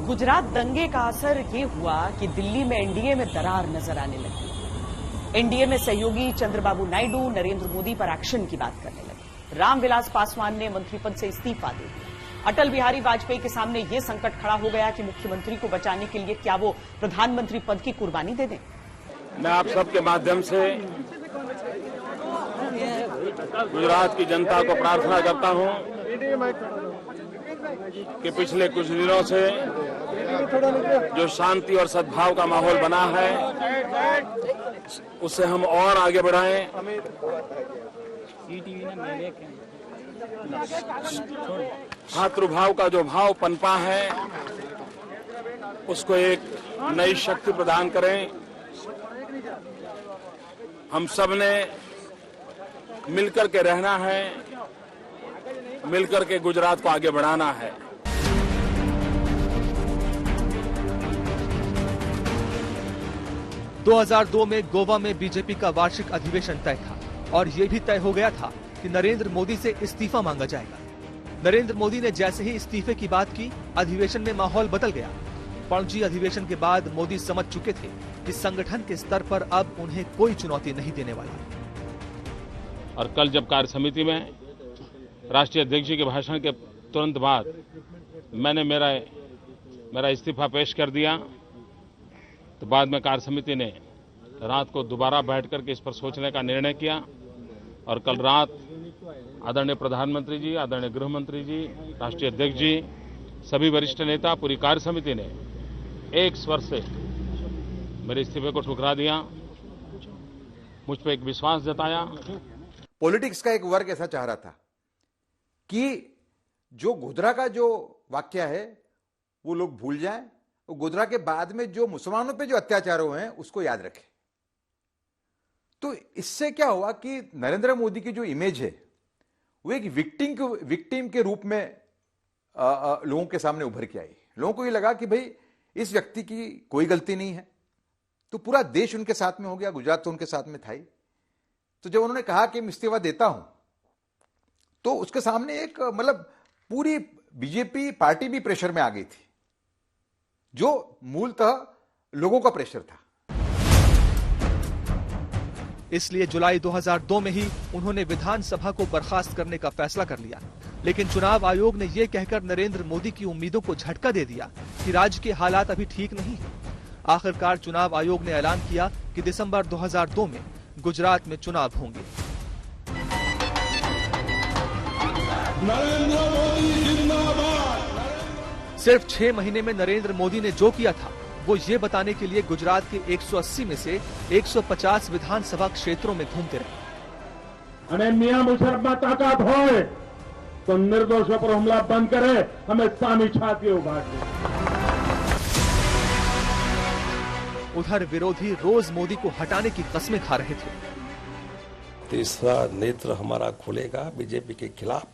गुजरात दंगे का असर ये हुआ कि दिल्ली में एनडीए में दरार नजर आने लगी। एनडीए में सहयोगी चंद्रबाबू नायडू नरेंद्र मोदी पर एक्शन की बात करने लगे। रामविलास पासवान ने मंत्री पद से इस्तीफा दे दिया। अटल बिहारी वाजपेयी के सामने ये संकट खड़ा हो गया कि मुख्यमंत्री को बचाने के लिए क्या वो प्रधानमंत्री पद की कुर्बानी दे दें। मैं आप सबके माध्यम से गुजरात की जनता को प्रार्थना करता हूं कि पिछले कुछ दिनों से जो शांति और सद्भाव का माहौल बना है उससे हम और आगे बढ़ाएं। भातृभाव का जो भाव पनपा है उसको एक नई शक्ति प्रदान करें। हम सब ने मिलकर के रहना है, मिलकर के गुजरात को आगे बढ़ाना है। – 2002 में गोवा में बीजेपी का वार्षिक अधिवेशन तय था और ये भी तय हो गया था कि नरेंद्र मोदी से इस्तीफा मांगा जाएगा। नरेंद्र मोदी ने जैसे ही इस्तीफे की बात की, अधिवेशन में माहौल बदल गया। पणजी अधिवेशन के बाद मोदी समझ चुके थे कि संगठन के स्तर पर अब उन्हें कोई चुनौती नहीं देने वाला। और कल जब कार्य समिति में राष्ट्रीय अध्यक्ष जी के भाषण के तुरंत बाद मैंने मेरा इस्तीफा पेश कर दिया, तो बाद में कार्य समिति ने रात को दोबारा बैठ करके इस पर सोचने का निर्णय किया और कल रात आदरणीय प्रधानमंत्री जी, आदरणीय गृह मंत्री जी, राष्ट्रीय अध्यक्ष जी, सभी वरिष्ठ नेता, पूरी कार्य समिति ने एक स्वर से मेरे इस्तीफे को ठुकरा दिया, मुझ पर एक विश्वास जताया। पॉलिटिक्स का एक वर्ग ऐसा चाह रहा था कि जो गोधरा का जो वाक्य है वो लोग भूल जाएं, और गोधरा के बाद में जो मुसलमानों पे जो अत्याचार हुए हैं उसको याद रखें। तो इससे क्या हुआ कि नरेंद्र मोदी की जो इमेज है वो एक विक्टिम के रूप में लोगों के सामने उभर के आई। लोगों को ये लगा कि भाई इस व्यक्ति की कोई गलती नहीं है, तो पूरा देश उनके साथ में हो गया, गुजरात तो उनके साथ में था ही। तो जब उन्होंने कहा कि मैं इस्तीफा देता हूं, तो उसके सामने एक मतलब पूरी बीजेपी पार्टी भी प्रेशर में आ गई थी, जो मूलतः लोगों का प्रेशर था। इसलिए जुलाई 2002 में ही उन्होंने विधानसभा को बर्खास्त करने का फैसला कर लिया। लेकिन चुनाव आयोग ने यह कहकर नरेंद्र मोदी की उम्मीदों को झटका दे दिया कि राज्य के हालात अभी ठीक नहीं है। आखिरकार चुनाव आयोग ने ऐलान किया कि दिसंबर 2002 में गुजरात में चुनाव होंगे। नरेंद्र मोदी जिंदाबाद। सिर्फ 6 महीने में नरेंद्र मोदी ने जो किया था वो ये बताने के लिए गुजरात के 180 में से 150 विधानसभा क्षेत्रों में घूमते रहे। અને મિયા મુશરફમાં તાકાત હોય તો નિર્દોષો પર હુમલા બંધ કરે, હમે સામી છાતી ઉગાડીએ। उधर विरोधी रोज मोदी को हटाने की कस्में खा रहे थे। तीसरा नेत्र हमारा खुलेगा बीजेपी के खिलाफ,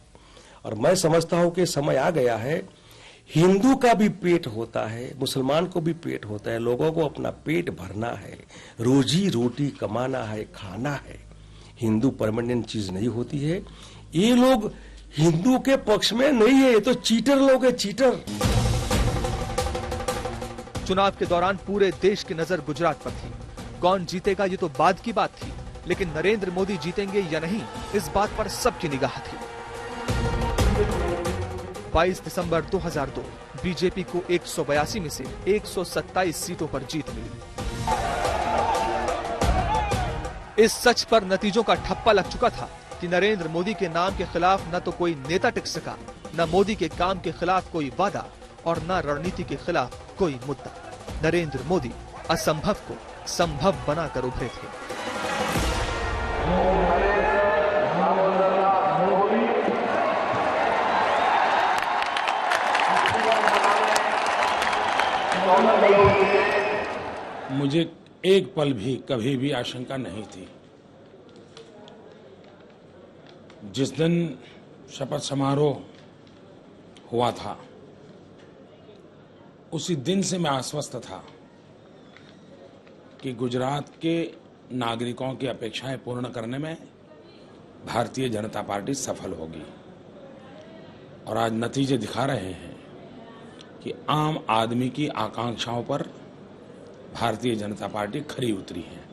और मैं समझता हूं कि समय आ गया है। हिंदू का भी पेट होता है, मुसलमान को भी पेट होता है। लोगों को अपना पेट भरना है, रोजी रोटी कमाना है, खाना है। हिंदू परमानेंट चीज नहीं होती है। ये लोग हिंदू के पक्ष में नहीं है, ये तो चीटर लोग है, चीटर। चुनाव के दौरान पूरे देश की नजर गुजरात पर थी। कौन जीतेगा ये तो बाद की बात थी, लेकिन नरेंद्र मोदी जीतेंगे या नहीं इस बात पर सबकी निगाह थी। 22 दिसंबर 2002 बीजेपी को 182 में से 127 सीटों पर जीत मिली। इस सच पर नतीजों का ठप्पा लग चुका था कि नरेंद्र मोदी के नाम के खिलाफ न तो कोई नेता टिक सका, न मोदी के काम के खिलाफ कोई वादा, और न रणनीति के खिलाफ कोई मुद्दा। नरेंद्र मोदी असंभव को संभव बनाकर उभरे थे। मुझे एक पल भी कभी भी आशंका नहीं थी। जिस दिन शपथ समारोह हुआ था उसी दिन से मैं आश्वस्त था कि गुजरात के नागरिकों की अपेक्षाएं पूर्ण करने में भारतीय जनता पार्टी सफल होगी। और आज नतीजे दिखा रहे हैं कि आम आदमी की आकांक्षाओं पर भारतीय जनता पार्टी खरी उतरी है।